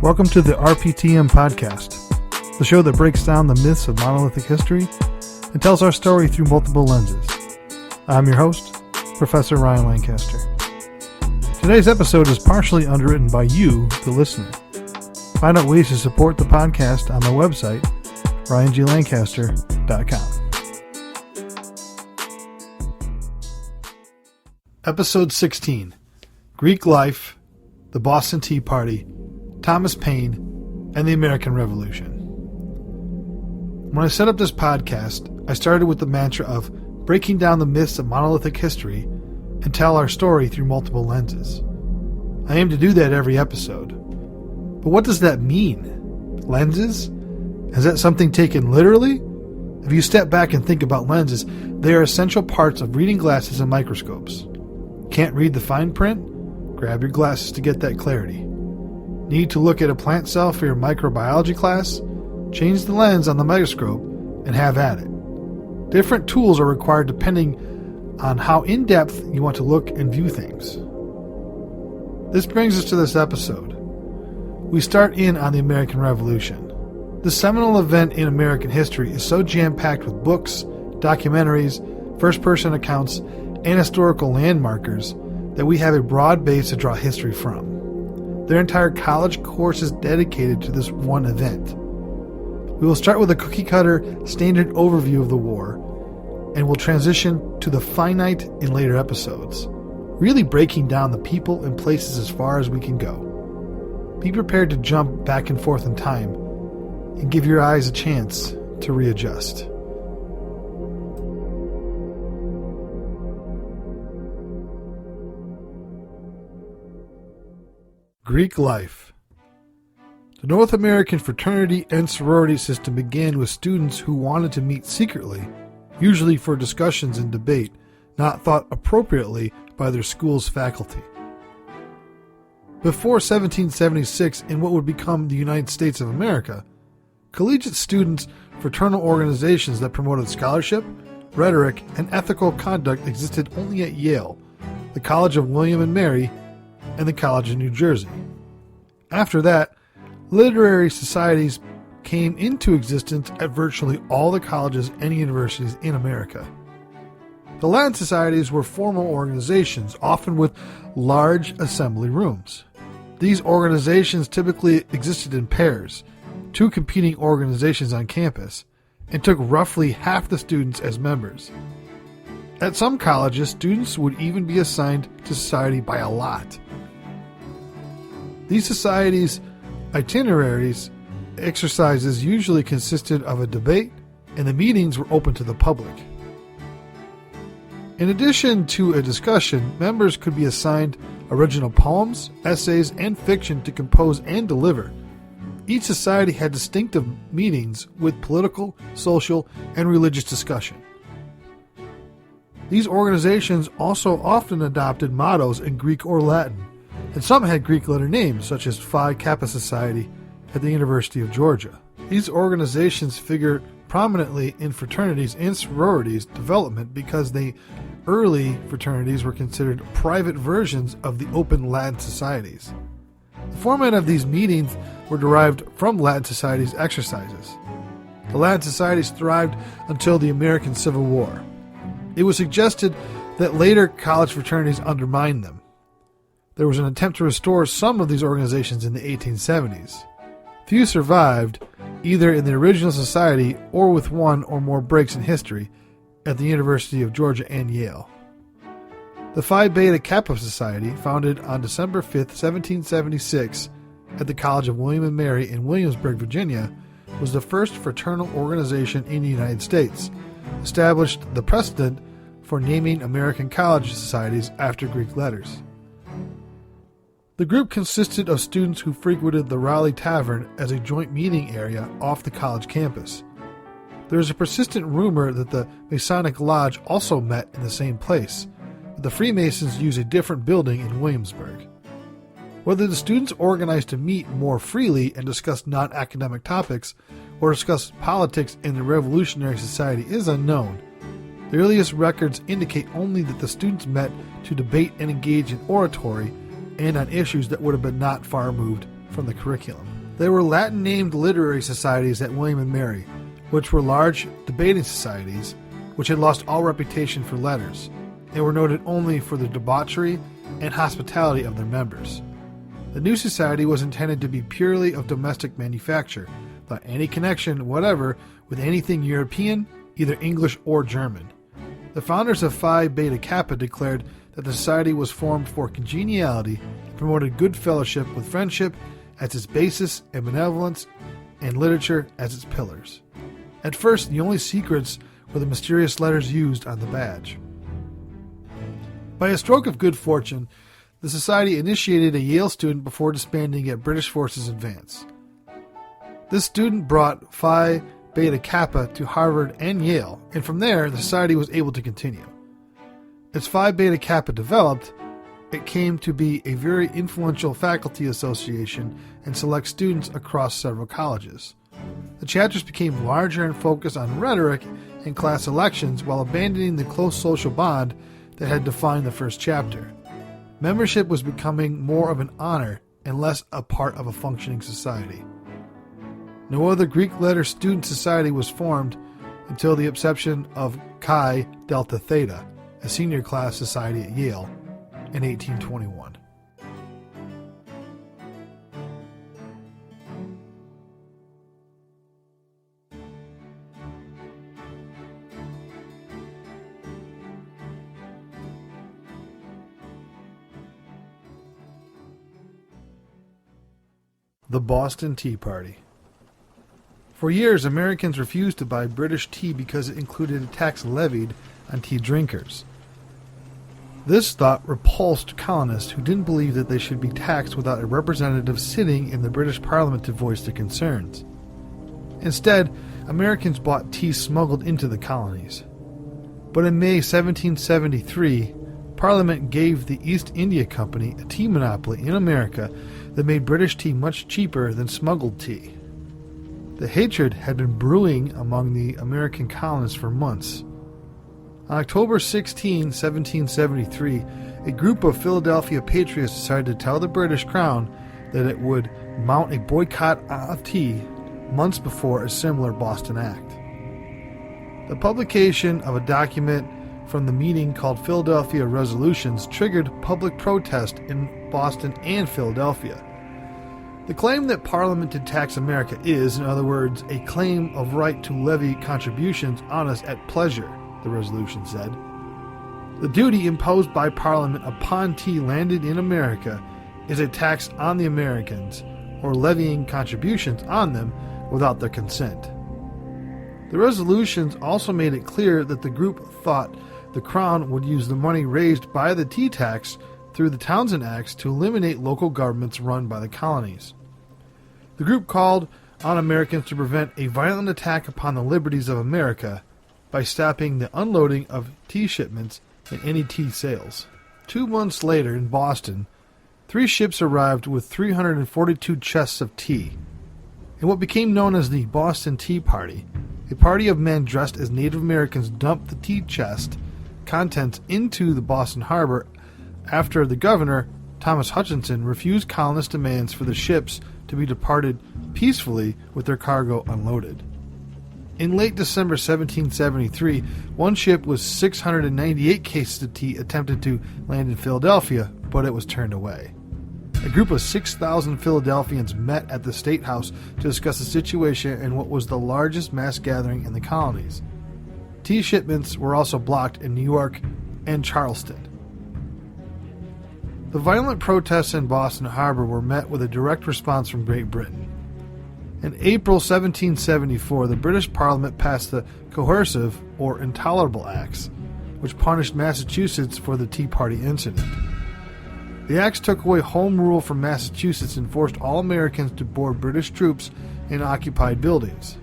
Welcome to the RPTM podcast, the show that breaks down the myths of monolithic history and tells our story through multiple lenses. I'm your host, Professor Ryan Lancaster. Today's episode is partially underwritten by you, the listener. Find out ways to support the podcast on my website, ryanglancaster.com. Episode 16, Greek Life, the Boston Tea Party, Thomas Paine, and the American Revolution. When I set up this podcast, I started with the mantra of breaking down the myths of monolithic history and tell our story through multiple lenses. I aim to do that every episode. But what does that mean? Lenses? Is that something taken literally? If you step back and think about lenses, they are essential parts of reading glasses and microscopes. Can't read the fine print? Grab your glasses to get that clarity. Need to look at a plant cell for your microbiology class? Change the lens on the microscope and have at it. Different tools are required depending on how in-depth you want to look and view things. This brings us to this episode. We start in on the American Revolution. The seminal event in American history is so jam-packed with books, documentaries, first-person accounts, and historical landmarkers that we have a broad base to draw history from. Their entire college course is dedicated to this one event. We will start with a cookie-cutter standard overview of the war, and we'll transition to the finite in later episodes, really breaking down the people and places as far as we can go. Be prepared to jump back and forth in time and give your eyes a chance to readjust. Greek life. The North American fraternity and sorority system began with students who wanted to meet secretly, usually for discussions and debate, not thought appropriately by their school's faculty. Before 1776, in what would become the United States of America, collegiate students' fraternal organizations that promoted scholarship, rhetoric, and ethical conduct existed only at Yale, the College of William and Mary, and the College of New Jersey. After that, literary societies came into existence at virtually all the colleges and universities in America. The Latin societies were formal organizations, often with large assembly rooms. These organizations typically existed in pairs, two competing organizations on campus, and took roughly half the students as members. At some colleges, students would even be assigned to society by a lot. These societies' itineraries exercises usually consisted of a debate, and the meetings were open to the public. In addition to a discussion, members could be assigned original poems, essays, and fiction to compose and deliver. Each society had distinctive meetings with political, social, and religious discussion. These organizations also often adopted mottos in Greek or Latin, and some had Greek letter names, such as Phi Kappa Society at the University of Georgia. These organizations figure prominently in fraternities and sororities development because the early fraternities were considered private versions of the open Latin societies. The format of these meetings were derived from Latin societies' exercises. The Latin societies thrived until the American Civil War. It was suggested that later college fraternities undermined them. There was an attempt to restore some of these organizations in the 1870s. Few survived, either in the original society or with one or more breaks in history at the University of Georgia and Yale. The Phi Beta Kappa Society, founded on December 5, 1776, at the College of William and Mary in Williamsburg, Virginia, was the first fraternal organization in the United States, established the precedent for naming American college societies after Greek letters. The group consisted of students who frequented the Raleigh Tavern as a joint meeting area off the college campus. There is a persistent rumor that the Masonic Lodge also met in the same place, but the Freemasons used a different building in Williamsburg. Whether the students organized to meet more freely and discuss non-academic topics or discuss politics in the Revolutionary Society is unknown. The earliest records indicate only that the students met to debate and engage in oratory and on issues that would have been not far removed from the curriculum. There were Latin-named literary societies at William and Mary, which were large debating societies, which had lost all reputation for letters, and were noted only for the debauchery and hospitality of their members. The new society was intended to be purely of domestic manufacture, without any connection whatever with anything European, either English or German. The founders of Phi Beta Kappa declared that the society was formed for congeniality, promoted good fellowship with friendship as its basis and benevolence, and literature as its pillars. At first, the only secrets were the mysterious letters used on the badge. By a stroke of good fortune, the society initiated a Yale student before disbanding at British forces advance. This student brought Phi Beta Kappa to Harvard and Yale, and from there the society was able to continue. As Phi Beta Kappa developed, it came to be a very influential faculty association and select students across several colleges. The chapters became larger and focused on rhetoric and class elections while abandoning the close social bond that had defined the first chapter. Membership was becoming more of an honor and less a part of a functioning society. No other Greek letter student society was formed until the inception of Chi Delta Theta, a senior class society at Yale, in 1821. The Boston Tea Party. For years, Americans refused to buy British tea because it included a tax levied on tea drinkers. This thought repulsed colonists who didn't believe that they should be taxed without a representative sitting in the British Parliament to voice their concerns. Instead, Americans bought tea smuggled into the colonies. But in May 1773, Parliament gave the East India Company a tea monopoly in America that made British tea much cheaper than smuggled tea. The hatred had been brewing among the American colonists for months. On October 16, 1773, a group of Philadelphia patriots decided to tell the British Crown that it would mount a boycott of tea months before a similar Boston Act. The publication of a document from the meeting called Philadelphia Resolutions triggered public protest in Boston and Philadelphia. The claim that Parliament did tax America is, in other words, a claim of right to levy contributions on us at pleasure, the resolution said. The duty imposed by Parliament upon tea landed in America is a tax on the Americans, or levying contributions on them without their consent. The resolutions also made it clear that the group thought the Crown would use the money raised by the tea tax through the Townshend Acts to eliminate local governments run by the colonies. The group called on Americans to prevent a violent attack upon the liberties of America by stopping the unloading of tea shipments and any tea sales. 2 months later in Boston, 3 ships arrived with 342 chests of tea. In what became known as the Boston Tea Party, a party of men dressed as Native Americans dumped the tea chest contents into the Boston harbor after the governor, Thomas Hutchinson, refused colonist demands for the ships to be departed peacefully with their cargo unloaded. In late December 1773, one ship with 698 cases of tea attempted to land in Philadelphia, but it was turned away. A group of 6,000 Philadelphians met at the State House to discuss the situation in what was the largest mass gathering in the colonies. Tea shipments were also blocked in New York and Charleston. The violent protests in Boston Harbor were met with a direct response from Great Britain. In April 1774, the British Parliament passed the Coercive or Intolerable Acts, which punished Massachusetts for the Tea Party incident. The acts took away home rule from Massachusetts and forced all Americans to board British troops in occupied buildings.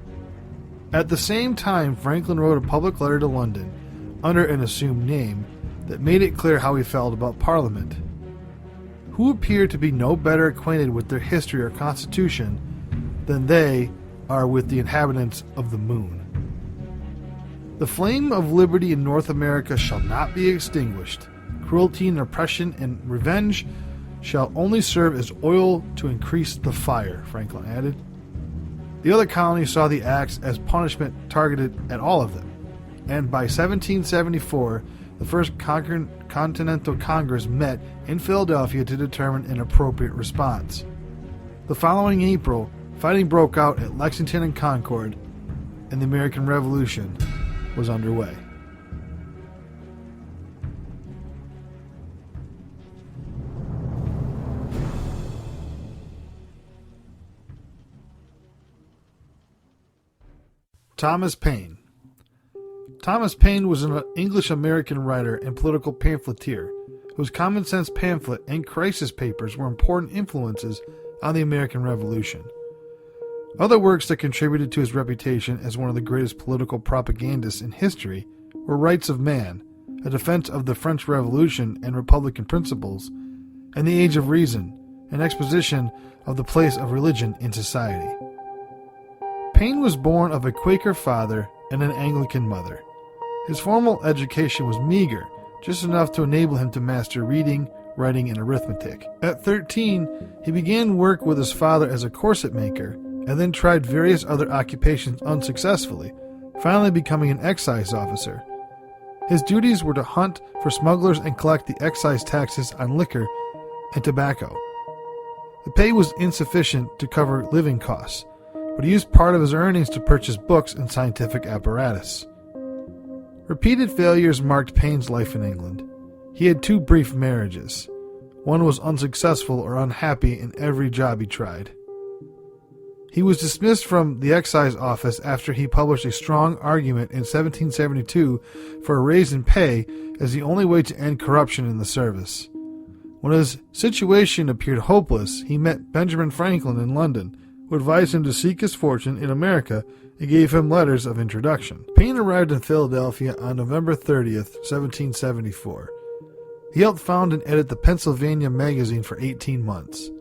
At the same time, Franklin wrote a public letter to London, under an assumed name, that made it clear how he felt about Parliament, who appeared to be no better acquainted with their history or constitution than they are with the inhabitants of the moon. The flame of liberty in North America shall not be extinguished. Cruelty and oppression and revenge shall only serve as oil to increase the fire, Franklin added. The other colonies saw the acts as punishment targeted at all of them, and by 1774, the First Continental Congress met in Philadelphia to determine an appropriate response. The following April, fighting broke out at Lexington and Concord, and the American Revolution was underway. Thomas Paine. Thomas Paine was an English-American writer and political pamphleteer whose common sense pamphlet and crisis papers were important influences on the American Revolution. Other works that contributed to his reputation as one of the greatest political propagandists in history were Rights of Man, a defense of the French Revolution and Republican principles, and The Age of Reason, an exposition of the place of religion in society. Paine was born of a Quaker father and an Anglican mother. His formal education was meager, just enough to enable him to master reading, writing, and arithmetic. At 13, he began work with his father as a corset maker, and then tried various other occupations unsuccessfully, finally becoming an excise officer. His duties were to hunt for smugglers and collect the excise taxes on liquor and tobacco. The pay was insufficient to cover living costs, but he used part of his earnings to purchase books and scientific apparatus. Repeated failures marked Paine's life in England. He had 2 brief marriages. One was unsuccessful or unhappy in every job he tried. He was dismissed from the excise office after he published a strong argument in 1772 for a raise in pay as the only way to end corruption in the service. When his situation appeared hopeless, he met Benjamin Franklin in London, who advised him to seek his fortune in America and gave him letters of introduction. Paine arrived in Philadelphia on November 30th, 1774. He helped found and edit the Pennsylvania magazine for 18 months.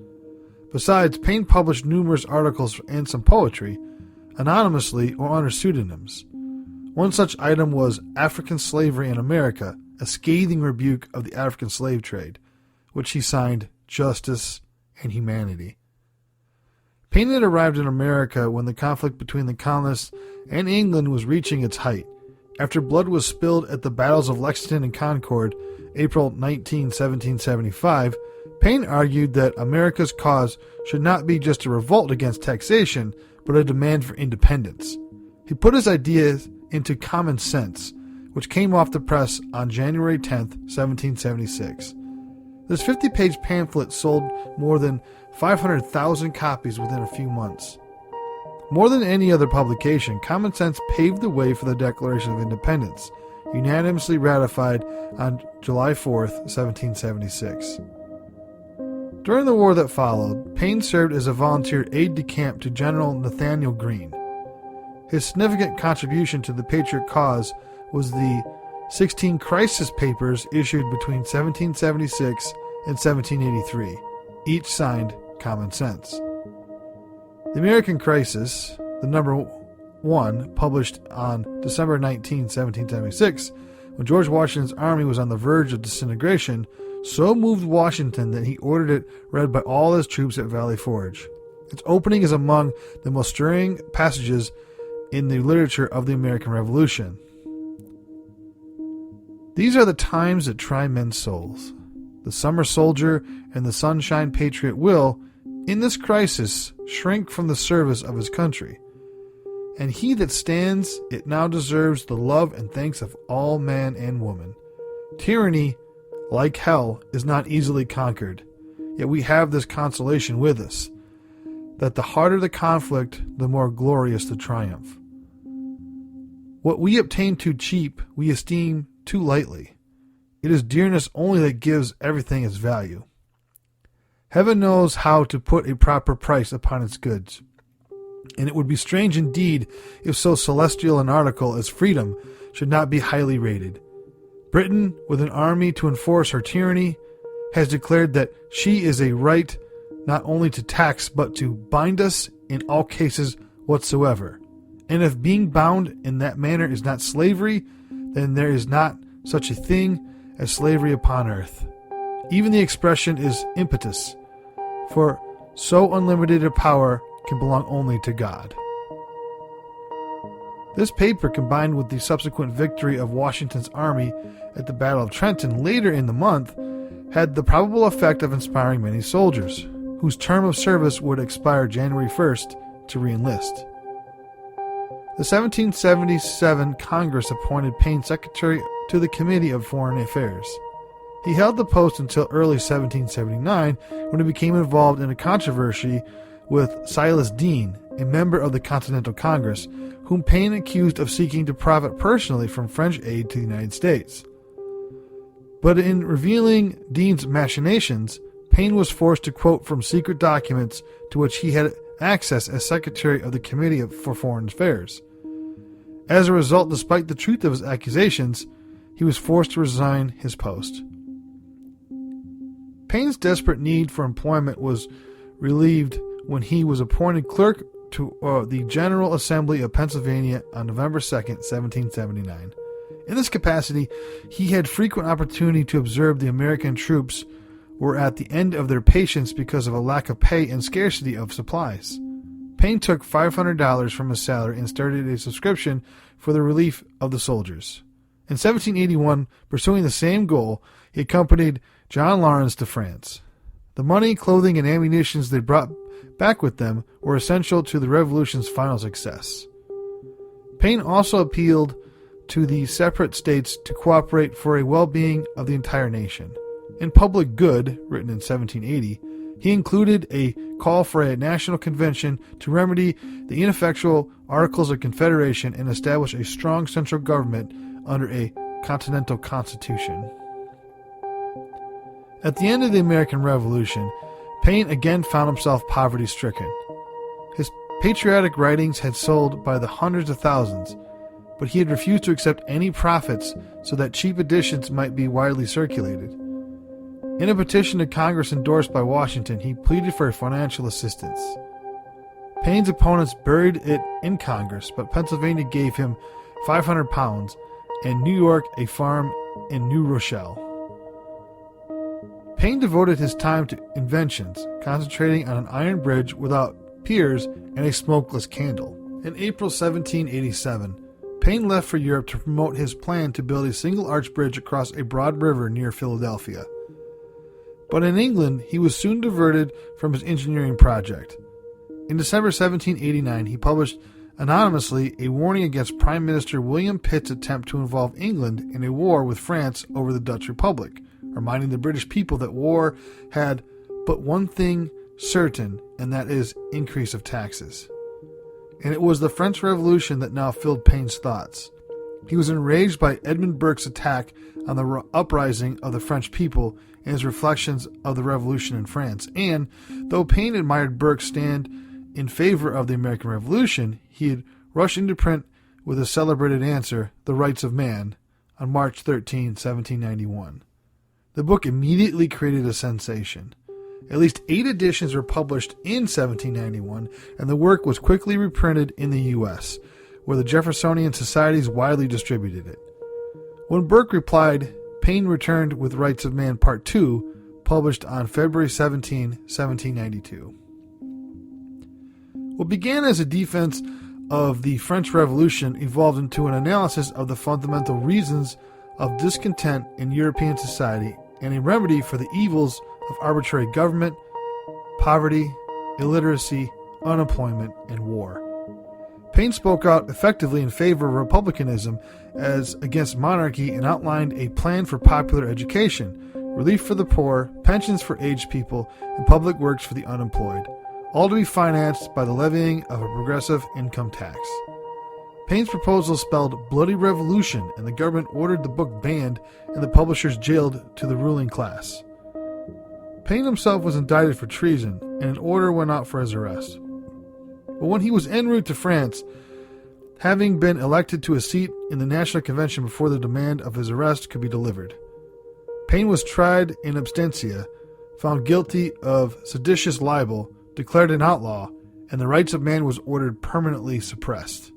Besides, Paine published numerous articles and some poetry, anonymously or under pseudonyms. One such item was African Slavery in America, a scathing rebuke of the African slave trade, which he signed Justice and Humanity. Paine had arrived in America when the conflict between the colonists and England was reaching its height. After blood was spilled at the battles of Lexington and Concord, April 19, 1775, Paine argued that America's cause should not be just a revolt against taxation, but a demand for independence. He put his ideas into Common Sense, which came off the press on January 10, 1776. This 50-page pamphlet sold more than 500,000 copies within a few months. More than any other publication, Common Sense paved the way for the Declaration of Independence, unanimously ratified on July 4, 1776. During the war that followed, Paine served as a volunteer aide-de-camp to General Nathanael Greene. His significant contribution to the Patriot cause was the 16 crisis papers issued between 1776 and 1783, each signed Common Sense. The American Crisis, the number 1, published on December 19, 1776, when George Washington's army was on the verge of disintegration, so moved Washington that he ordered it read by all his troops at Valley Forge. Its opening is among the most stirring passages in the literature of the American Revolution. These are the times that try men's souls. The summer soldier and the sunshine patriot will, in this crisis, shrink from the service of his country. And he that stands it now deserves the love and thanks of all man and woman. Tyranny, like hell, is not easily conquered, yet we have this consolation with us, that the harder the conflict, the more glorious the triumph. What we obtain too cheap, we esteem too lightly. It is dearness only that gives everything its value. Heaven knows how to put a proper price upon its goods, and it would be strange indeed if so celestial an article as freedom should not be highly rated. Britain, with an army to enforce her tyranny, has declared that she is a right not only to tax but to bind us in all cases whatsoever. And if being bound in that manner is not slavery, then there is not such a thing as slavery upon earth. Even the expression is impetus, for so unlimited a power can belong only to God. This paper, combined with the subsequent victory of Washington's army at the Battle of Trenton later in the month, had the probable effect of inspiring many soldiers, whose term of service would expire January 1st, to re-enlist. The 1777 Congress appointed Paine Secretary to the Committee of Foreign Affairs. He held the post until early 1779, when he became involved in a controversy with Silas Deane, a member of the Continental Congress, whom Paine accused of seeking to profit personally from French aid to the United States. But in revealing Deane's machinations, Paine was forced to quote from secret documents to which he had access as Secretary of the Committee for Foreign Affairs. As a result, despite the truth of his accusations, he was forced to resign his post. Paine's desperate need for employment was relieved when he was appointed clerk to the General Assembly of Pennsylvania on November 2, 1779. In this capacity, he had frequent opportunity to observe the American troops were at the end of their patience because of a lack of pay and scarcity of supplies. Paine took $500 from his salary and started a subscription for the relief of the soldiers. In 1781, pursuing the same goal, he accompanied John Lawrence to France. The money, clothing, and ammunition they brought back with them were essential to the Revolution's final success. Paine also appealed to the separate states to cooperate for a well-being of the entire nation. In Public Good, written in 1780, he included a call for a national convention to remedy the ineffectual Articles of Confederation and establish a strong central government under a continental constitution. At the end of the American Revolution, Paine again found himself poverty-stricken. His patriotic writings had sold by the hundreds of thousands, but he had refused to accept any profits so that cheap editions might be widely circulated. In a petition to Congress endorsed by Washington, he pleaded for financial assistance. Paine's opponents buried it in Congress, but Pennsylvania gave him £500 and New York a farm in New Rochelle. Paine devoted his time to inventions, concentrating on an iron bridge without piers and a smokeless candle. In April 1787, Paine left for Europe to promote his plan to build a single arch bridge across a broad river near Philadelphia. But in England, he was soon diverted from his engineering project. In December 1789, he published anonymously a warning against Prime Minister William Pitt's attempt to involve England in a war with France over the Dutch Republic, reminding the British people that war had but one thing certain, and that is increase of taxes. And it was the French Revolution that now filled Paine's thoughts. He was enraged by Edmund Burke's attack on the uprising of the French people and his reflections of the Revolution in France. And, though Paine admired Burke's stand in favor of the American Revolution, he had rushed into print with his celebrated answer, The Rights of Man, on March 13, 1791. The book immediately created a sensation. At least 8 editions were published in 1791, and the work was quickly reprinted in the U.S., where the Jeffersonian societies widely distributed it. When Burke replied, Paine returned with Rights of Man Part 2, published on February 17, 1792. What began as a defense of the French Revolution evolved into an analysis of the fundamental reasons of discontent in European society and a remedy for the evils of arbitrary government, poverty, illiteracy, unemployment, and war. Paine spoke out effectively in favor of republicanism as against monarchy and outlined a plan for popular education, relief for the poor, pensions for aged people, and public works for the unemployed, all to be financed by the levying of a progressive income tax. Paine's proposal spelled bloody revolution, and the government ordered the book banned and the publishers jailed to the ruling class. Paine himself was indicted for treason, and an order went out for his arrest. But when he was en route to France, having been elected to a seat in the National Convention before the demand of his arrest could be delivered, Paine was tried in absentia, found guilty of seditious libel, declared an outlaw, and the Rights of Man was ordered permanently suppressed.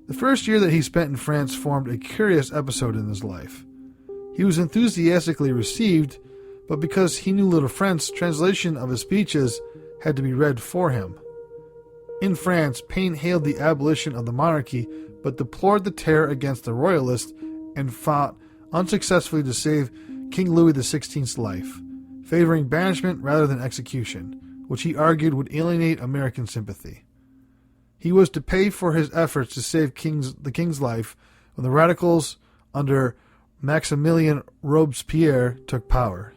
The first year that he spent in France formed a curious episode in his life. He was enthusiastically received, but because he knew little French, translation of his speeches had to be read for him. In France, Paine hailed the abolition of the monarchy, but deplored the terror against the royalists and fought unsuccessfully to save King Louis XVI's life, favoring banishment rather than execution, which he argued would alienate American sympathy. He was to pay for his efforts to save the king's life when the radicals under Maximilien Robespierre took power.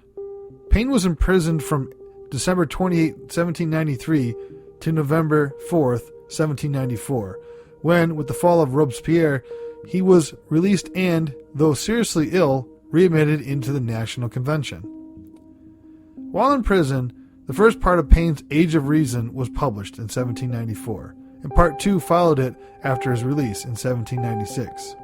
Paine was imprisoned from December 28, 1793 to November 4, 1794, when, with the fall of Robespierre, he was released and, though seriously ill, readmitted into the National Convention. While in prison, the first part of Paine's Age of Reason was published in 1794, and Part 2 followed it after his release in 1796.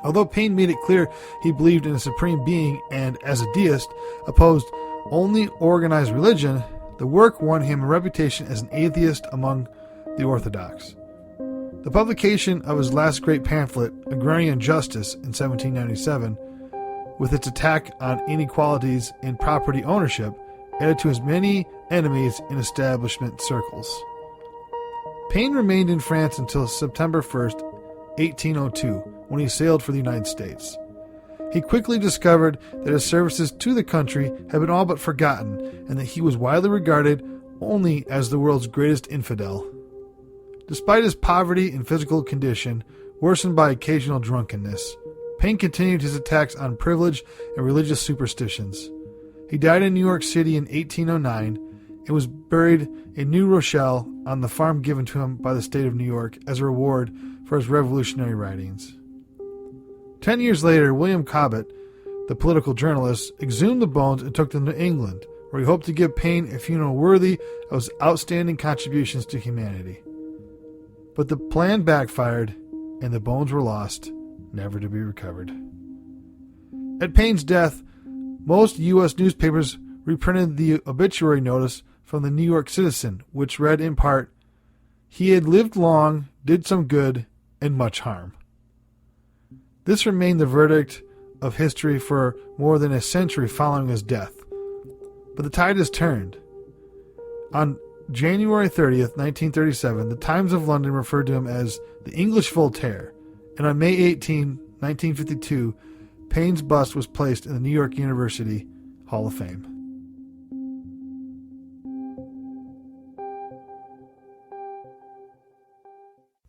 Although Paine made it clear he believed in a supreme being and, as a deist, opposed only organized religion, the work won him a reputation as an atheist among the Orthodox. The publication of his last great pamphlet, Agrarian Justice, in 1797, with its attack on inequalities in property ownership, added to his many enemies in establishment circles. Paine remained in France until September 1, 1802, when he sailed for the United States. He quickly discovered that his services to the country had been all but forgotten, and that he was widely regarded only as the world's greatest infidel. Despite his poverty and physical condition, worsened by occasional drunkenness, Paine continued his attacks on privilege and religious superstitions. He died in New York City in 1809 and was buried in New Rochelle on the farm given to him by the state of New York as a reward for his revolutionary writings. 10 years later, William Cobbett, the political journalist, exhumed the bones and took them to England, where he hoped to give Paine a funeral worthy of his outstanding contributions to humanity. But the plan backfired, and the bones were lost, never to be recovered. At Paine's death, most U.S. newspapers reprinted the obituary notice from the New York Citizen, which read in part, "He had lived long, did some good, and much harm." This remained the verdict of history for more than a century following his death. But the tide has turned. On January 30th, 1937, the Times of London referred to him as the English Voltaire, and on May 18, 1952, Paine's bust was placed in the New York University Hall of Fame.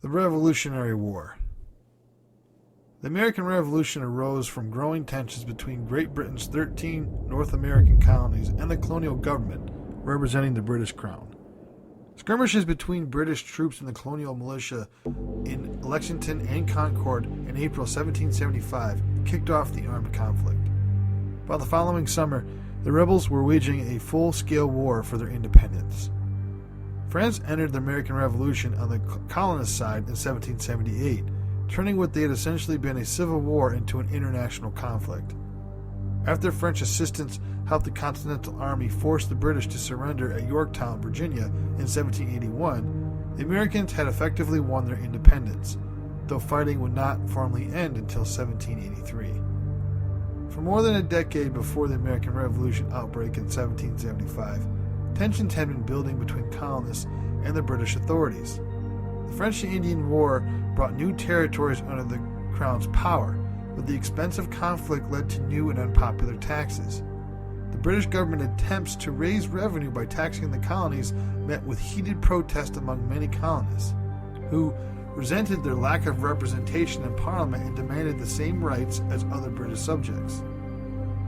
The Revolutionary War. The American Revolution arose from growing tensions between Great Britain's 13 North American colonies and the colonial government, representing the British Crown. Skirmishes between British troops and the colonial militia in Lexington and Concord in April 1775 kicked off the armed conflict. By the following summer, the rebels were waging a full-scale war for their independence. France entered the American Revolution on the colonist side in 1778, turning what they had essentially been a civil war into an international conflict. After French assistance helped the Continental Army force the British to surrender at Yorktown, Virginia in 1781, the Americans had effectively won their independence, though fighting would not formally end until 1783. For more than a decade before the American Revolution outbreak in 1775, tensions had been building between colonists and the British authorities. The French and Indian War brought new territories under the Crown's power, but the expensive conflict led to new and unpopular taxes. The British government attempts to raise revenue by taxing the colonies met with heated protest among many colonists, who resented their lack of representation in Parliament and demanded the same rights as other British subjects.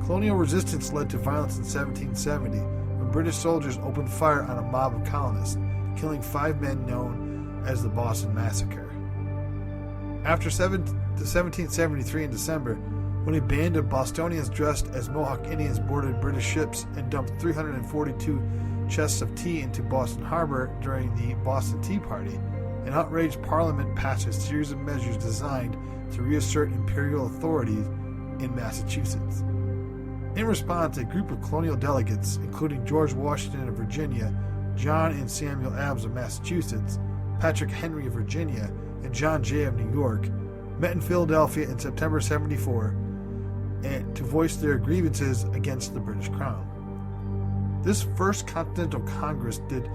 Colonial resistance led to violence in 1770, when British soldiers opened fire on a mob of colonists, killing 5 men known as the Boston Massacre. After 1773 in December, when a band of Bostonians dressed as Mohawk Indians boarded British ships and dumped 342 chests of tea into Boston Harbor during the Boston Tea Party, an outraged Parliament passed a series of measures designed to reassert imperial authority in Massachusetts. In response, a group of colonial delegates, including George Washington of Virginia, John and Samuel Adams of Massachusetts, Patrick Henry of Virginia, and John Jay of New York, met in Philadelphia in September 74 and to voice their grievances against the British Crown. This First Continental Congress did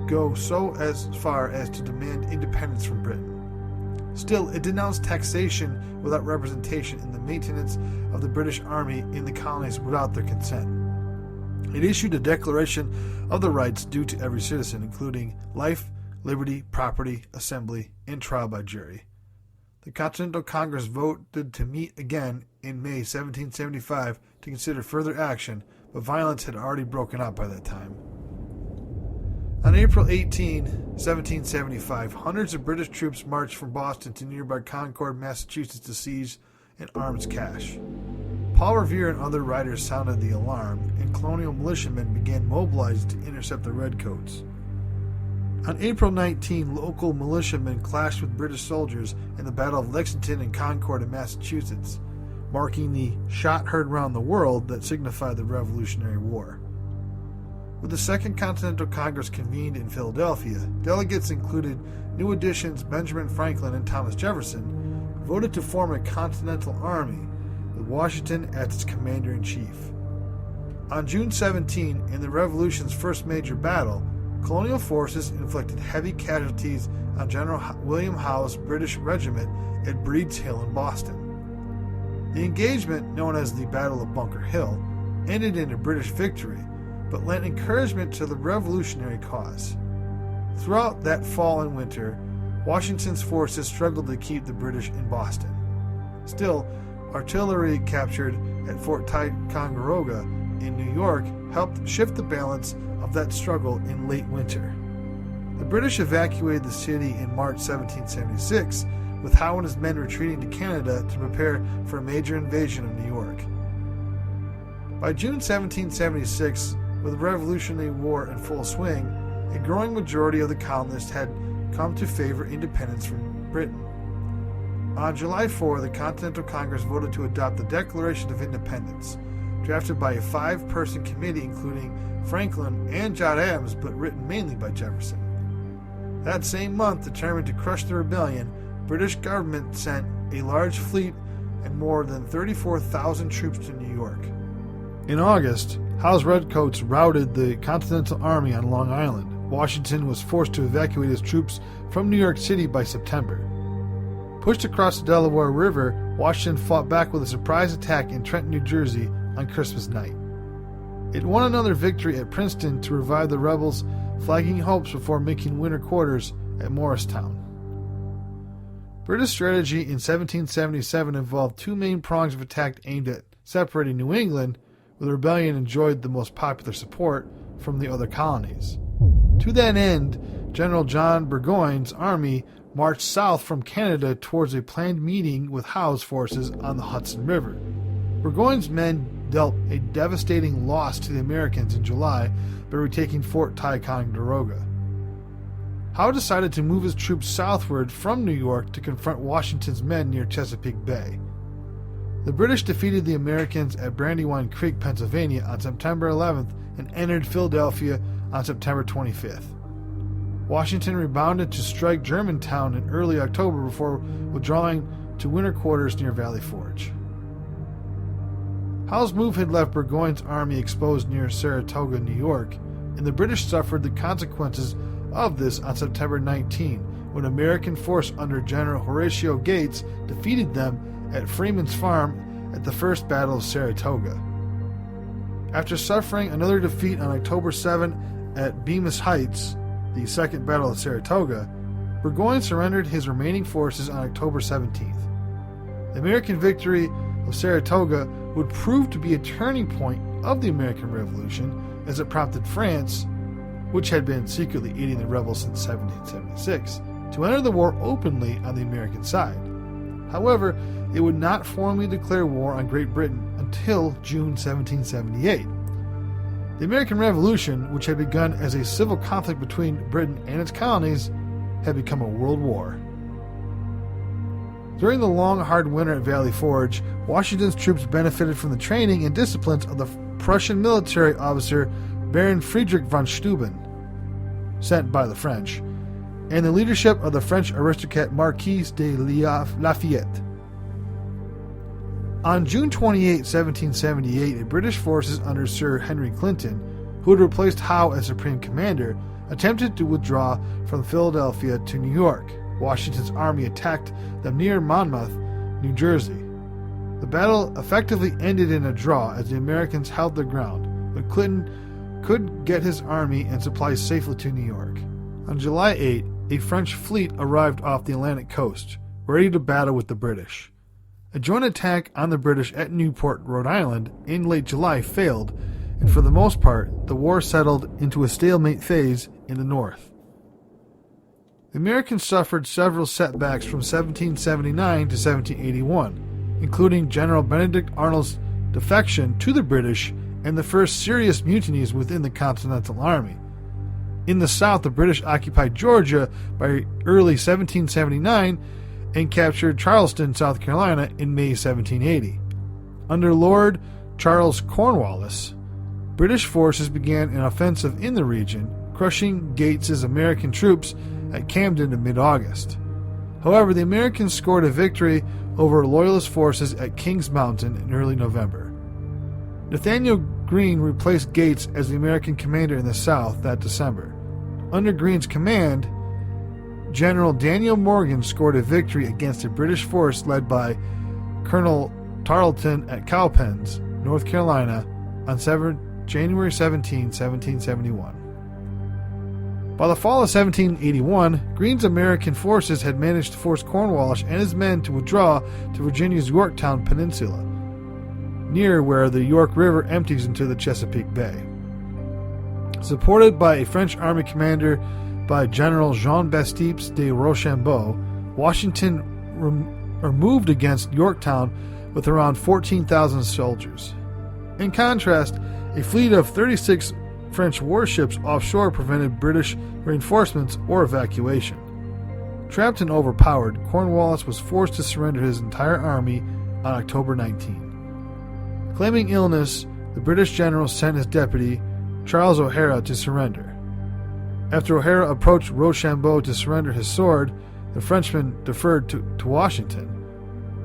go so as far as to demand independence from Britain. Still, it denounced taxation without representation and the maintenance of the British Army in the colonies without their consent. It issued a declaration of the rights due to every citizen, including life, liberty, property, assembly, and trial by jury. The Continental Congress voted to meet again in May 1775 to consider further action, but violence had already broken out by that time. On April 18, 1775, hundreds of British troops marched from Boston to nearby Concord, Massachusetts to seize and arms cache. Paul Revere and other riders sounded the alarm, and colonial militiamen began mobilizing to intercept the redcoats. On April 19, local militiamen clashed with British soldiers in the Battle of Lexington and Concord in Massachusetts, marking the shot heard round the world that signified the Revolutionary War. With the Second Continental Congress convened in Philadelphia, delegates included new additions Benjamin Franklin and Thomas Jefferson, voted to form a Continental Army, with Washington as its commander-in-chief. On June 17, in the Revolution's first major battle, colonial forces inflicted heavy casualties on General William Howe's British regiment at Breed's Hill in Boston. The engagement, known as the Battle of Bunker Hill, ended in a British victory, but lent encouragement to the revolutionary cause. Throughout that fall and winter, Washington's forces struggled to keep the British in Boston. Still, artillery captured at Fort Ticonderoga in New York helped shift the balance of that struggle in late winter. The British evacuated the city in March 1776, with Howe and his men retreating to Canada to prepare for a major invasion of New York. By June 1776, with the Revolutionary War in full swing, a growing majority of the colonists had come to favor independence from Britain. On July 4, the Continental Congress voted to adopt the Declaration of Independence, drafted by a 5-person committee including Franklin and John Adams, but written mainly by Jefferson. That same month, determined to crush the rebellion, British government sent a large fleet and more than 34,000 troops to New York. In August, Howe's redcoats routed the Continental Army on Long Island. Washington was forced to evacuate his troops from New York City by September. Pushed across the Delaware River, Washington fought back with a surprise attack in Trenton, New Jersey on Christmas night. It won another victory at Princeton to revive the rebels' flagging hopes before making winter quarters at Morristown. British strategy in 1777 involved two main prongs of attack aimed at separating New England, where the rebellion enjoyed the most popular support, from the other colonies. To that end, General John Burgoyne's army marched south from Canada towards a planned meeting with Howe's forces on the Hudson River. Burgoyne's men dealt a devastating loss to the Americans in July by retaking Fort Ticonderoga. Howe decided to move his troops southward from New York to confront Washington's men near Chesapeake Bay. The British defeated the Americans at Brandywine Creek, Pennsylvania on September 11th and entered Philadelphia on September 25th. Washington rebounded to strike Germantown in early October before withdrawing to winter quarters near Valley Forge. Howe's move had left Burgoyne's army exposed near Saratoga, New York, and the British suffered the consequences of this on September 19, when American force under General Horatio Gates defeated them at Freeman's Farm at the First Battle of Saratoga. After suffering another defeat on October 7 at Bemis Heights, the Second Battle of Saratoga, Burgoyne surrendered his remaining forces on October 17th. The American victory of Saratoga would prove to be a turning point of the American Revolution, as it prompted France, which had been secretly aiding the rebels since 1776, to enter the war openly on the American side. However, it would not formally declare war on Great Britain until June 1778. The American Revolution, which had begun as a civil conflict between Britain and its colonies, had become a world war. During the long, hard winter at Valley Forge, Washington's troops benefited from the training and disciplines of the Prussian military officer Baron Friedrich von Steuben, sent by the French, and the leadership of the French aristocrat Marquis de Lafayette. On June 28, 1778, a British forces under Sir Henry Clinton, who had replaced Howe as Supreme Commander, attempted to withdraw from Philadelphia to New York. Washington's army attacked them near Monmouth, New Jersey. The battle effectively ended in a draw as the Americans held their ground, but Clinton could get his army and supplies safely to New York. On July 8, a French fleet arrived off the Atlantic coast, ready to battle with the British. A joint attack on the British at Newport, Rhode Island, in late July failed, and for the most part, the war settled into a stalemate phase in the North. The Americans suffered several setbacks from 1779 to 1781, including General Benedict Arnold's defection to the British and the first serious mutinies within the Continental Army. In the South, the British occupied Georgia by early 1779 and captured Charleston, South Carolina in May 1780. Under Lord Charles Cornwallis, British forces began an offensive in the region, crushing Gates's American troops at Camden in mid-August. However, the Americans scored a victory over Loyalist forces at Kings Mountain in early November. Nathaniel Greene replaced Gates as the American commander in the South that December. Under Greene's command, General Daniel Morgan scored a victory against a British force led by Colonel Tarleton at Cowpens, North Carolina, on January 17, 1771. By the fall of 1781, Greene's American forces had managed to force Cornwallis and his men to withdraw to Virginia's Yorktown Peninsula, near where the York River empties into the Chesapeake Bay. Supported by a French army commander by General Jean-Baptiste de Rochambeau, Washington moved against Yorktown with around 14,000 soldiers. In contrast, a fleet of 36 French warships offshore prevented British reinforcements or evacuation. Trapped and overpowered, Cornwallis was forced to surrender his entire army on October 19. Claiming illness, the British general sent his deputy, Charles O'Hara, to surrender. After O'Hara approached Rochambeau to surrender his sword, the Frenchman deferred to Washington.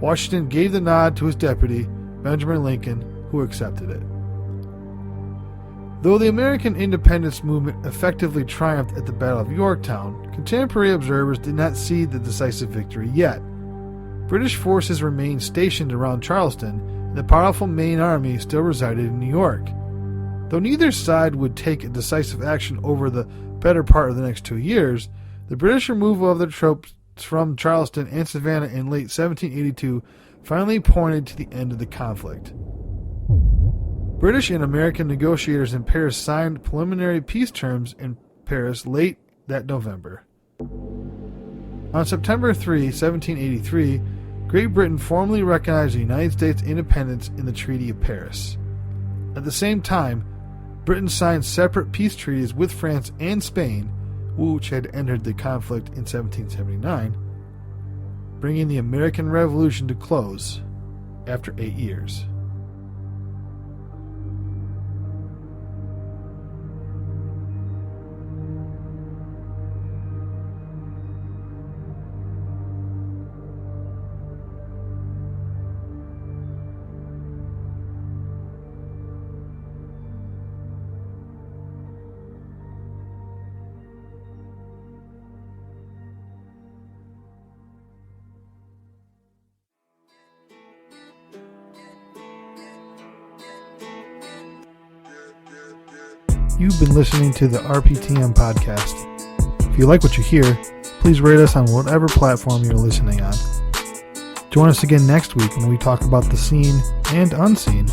Washington gave the nod to his deputy, Benjamin Lincoln, who accepted it. Though the American independence movement effectively triumphed at the Battle of Yorktown, contemporary observers did not see the decisive victory yet. British forces remained stationed around Charleston, and the powerful main army still resided in New York. Though neither side would take a decisive action over the better part of the next 2 years, the British removal of their troops from Charleston and Savannah in late 1782 finally pointed to the end of the conflict. British and American negotiators in Paris signed preliminary peace terms in Paris late that November. On September 3, 1783, Great Britain formally recognized the United States' independence in the Treaty of Paris. At the same time, Britain signed separate peace treaties with France and Spain, which had entered the conflict in 1779, bringing the American Revolution to close after 8 years. You've been listening to the RPTM podcast. If you like what you hear, please rate us on whatever platform you're listening on. Join us again next week when we talk about the seen and unseen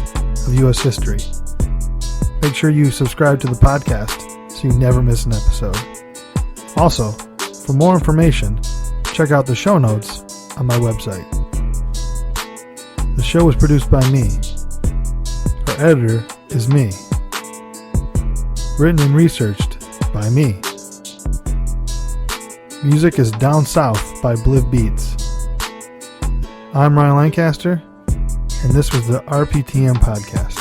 of U.S. history. Make sure you subscribe to the podcast so you never miss an episode. Also, for more information, check out the show notes on my website. The show was produced by me. Our editor is me. Written and researched by me. Music is Down South by Bliv Beats. I'm Ryan Lancaster, and this was the RPTM podcast.